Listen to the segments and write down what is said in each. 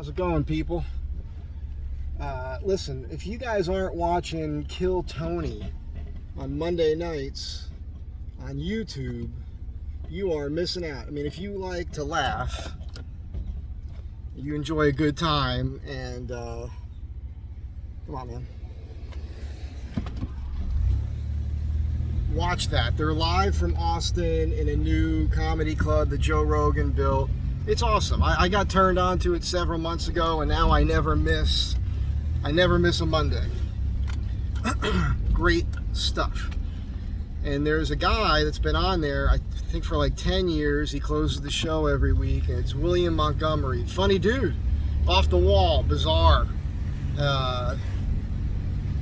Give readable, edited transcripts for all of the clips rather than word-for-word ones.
How's it going, people? Listen, if you guys aren't watching Kill Tony on Monday nights on YouTube, you are missing out. I mean, if you like to laugh, you enjoy a good time, and come on, man. Watch that. They're live from Austin in a new comedy club that Joe Rogan built. It's awesome. I got turned on to it several months ago, and now I never miss a Monday. Great stuff. And there's a guy that's been on there, I think for like 10 years. He closes the show every week, and it's William Montgomery. Funny dude. Off the wall, bizarre,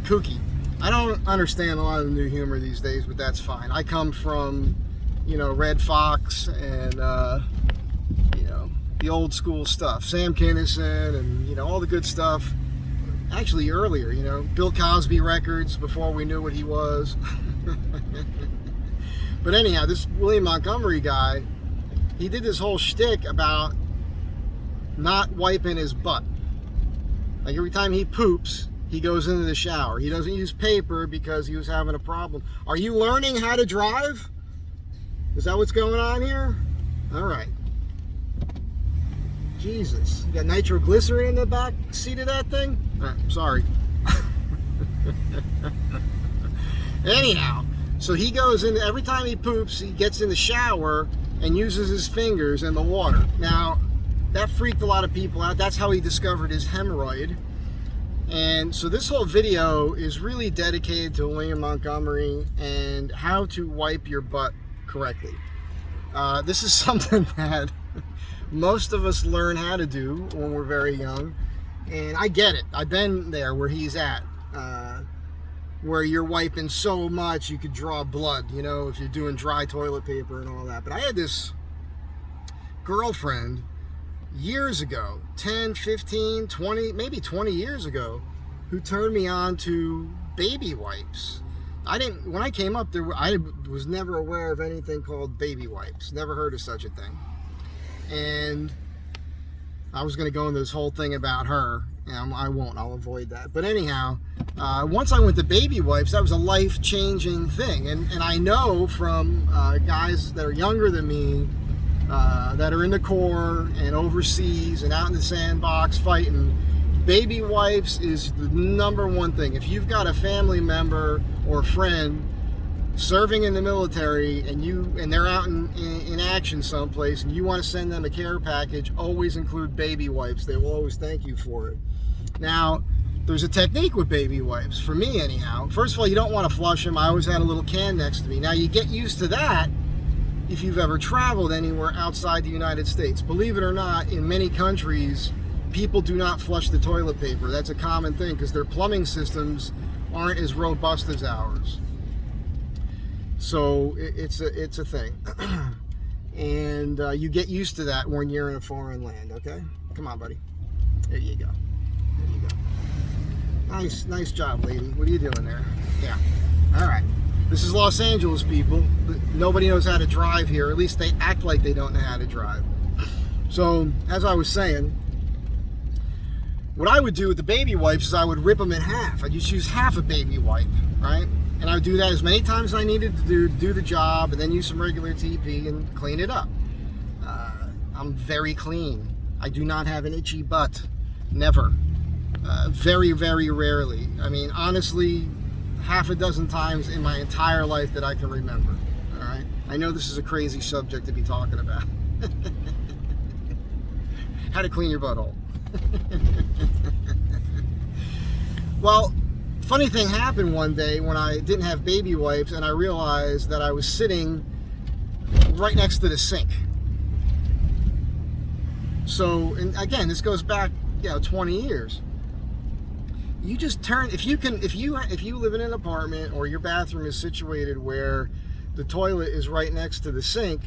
kooky. I don't understand a lot of the new humor these days, but that's fine. I come from, Red Fox and, the old school stuff. Sam Kinison and, all the good stuff. Actually, earlier, Bill Cosby records before we knew what he was. But anyhow, this William Montgomery guy, he did this whole shtick about not wiping his butt. Like every time he poops, he goes into the shower. He doesn't use paper because he was having a problem. Are you learning how to drive? Is that what's going on here? All right. Jesus. You got nitroglycerin in the back seat of that thing? All right, sorry. Anyhow, so he goes in, every time he poops, he gets in the shower and uses his fingers in the water. Now, that freaked a lot of people out. That's how he discovered his hemorrhoid. And so this whole video is really dedicated to William Montgomery and how to wipe your butt correctly. This is something that most of us learn how to do when we're very young. And I get it. I've been there where he's at. Where you're wiping so much you could draw blood, if you're doing dry toilet paper and all that. But I had this girlfriend years ago, 10, 15, 20, maybe 20 years ago, who turned me on to baby wipes. When I came up there, I was never aware of anything called baby wipes. Never heard of such a thing. And I was going to go into this whole thing about her, and I won't. I'll avoid that. But anyhow, once I went to baby wipes, that was a life-changing thing. And I know from guys that are younger than me, that are in the Corps and overseas and out in the sandbox fighting, baby wipes is the number one thing. If you've got a family member or friend serving in the military and they're out in action someplace and you want to send them a care package, always include baby wipes. They will always thank you for it. Now, there's a technique with baby wipes, for me anyhow. First of all, you don't want to flush them. I always had a little can next to me. Now, you get used to that if you've ever traveled anywhere outside the United States. Believe it or not, in many countries, people do not flush the toilet paper. That's a common thing because their plumbing systems aren't as robust as ours. So it's a thing. And you get used to that when you're in a foreign land, okay? Come on, buddy. There you go. There you go. Nice job, lady. What are you doing there? Yeah. All right. This is Los Angeles, people. Nobody knows how to drive here. At least they act like they don't know how to drive. So, as I was saying, what I would do with the baby wipes is I would rip them in half. I'd just use half a baby wipe, right? And I would do that as many times as I needed to do the job, and then use some regular TP and clean it up. I'm very clean. I do not have an itchy butt. Never. Very, very rarely. I mean, honestly, half a dozen times in my entire life that I can remember. All right? I know this is a crazy subject to be talking about. How to clean your butthole. Well, funny thing happened one day when I didn't have baby wipes and I realized that I was sitting right next to the sink. So, and again, this goes back, 20 years. You just turn, if you live in an apartment or your bathroom is situated where the toilet is right next to the sink,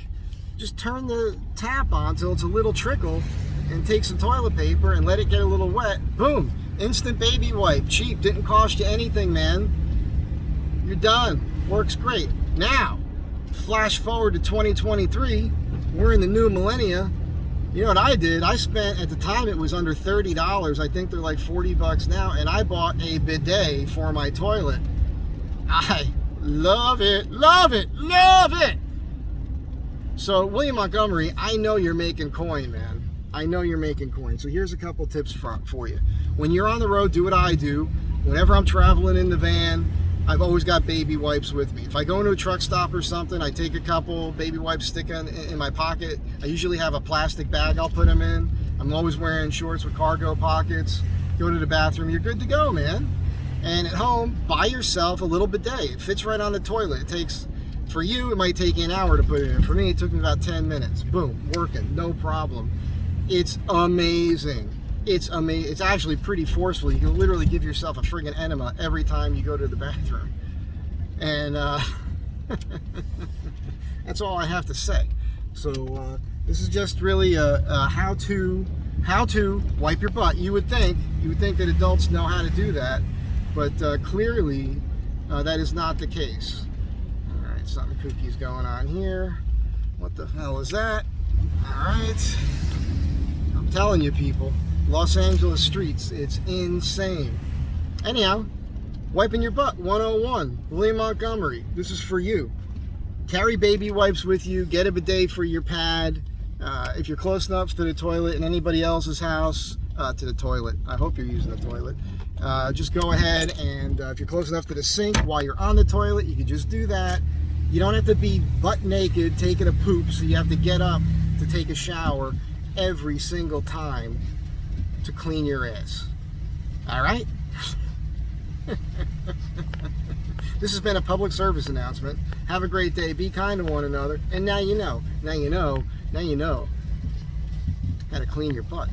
just turn the tap on till it's a little trickle and take some toilet paper and let it get a little wet. Boom. Instant baby wipe. Cheap. Didn't cost you anything, man. You're done. Works great. Now, flash forward to 2023. We're in the new millennia. You know what I did? I spent, at the time it was under $30. I think they're like $40 now. And I bought a bidet for my toilet. I love it, love it, love it. So William Montgomery, I know you're making coin, man. I know you're making coin. So here's a couple tips for you. When you're on the road, do what I do. Whenever I'm traveling in the van, I've always got baby wipes with me. If I go into a truck stop or something, I take a couple baby wipes, stick in my pocket. I usually have a plastic bag I'll put them in. I'm always wearing shorts with cargo pockets. Go to the bathroom, you're good to go, man. And at home, buy yourself a little bidet. It fits right on the toilet. It takes, for you, it might take you an hour to put it in. For me, it took me about 10 minutes. Boom, working, no problem. It's amazing. It's amazing. It's actually pretty forceful. You can literally give yourself a friggin' enema every time you go to the bathroom. And that's all I have to say. So this is just really a how to wipe your butt. You would think that adults know how to do that, but clearly that is not the case. All right, something kooky's going on here. What the hell is that? All right, I'm telling you, people. Los Angeles streets, it's insane. Anyhow, wiping your butt 101, William Montgomery, this is for you. Carry baby wipes with you, get a bidet for your pad. If you're close enough to the toilet in anybody else's house, to the toilet, I hope you're using the toilet, just go ahead and if you're close enough to the sink while you're on the toilet, you can just do that. You don't have to be butt naked taking a poop, so you have to get up to take a shower every single time to clean your ass. All right? This has been a public service announcement. Have a great day. Be kind to one another. And now you know. Now you know. Now you know how to clean your butt.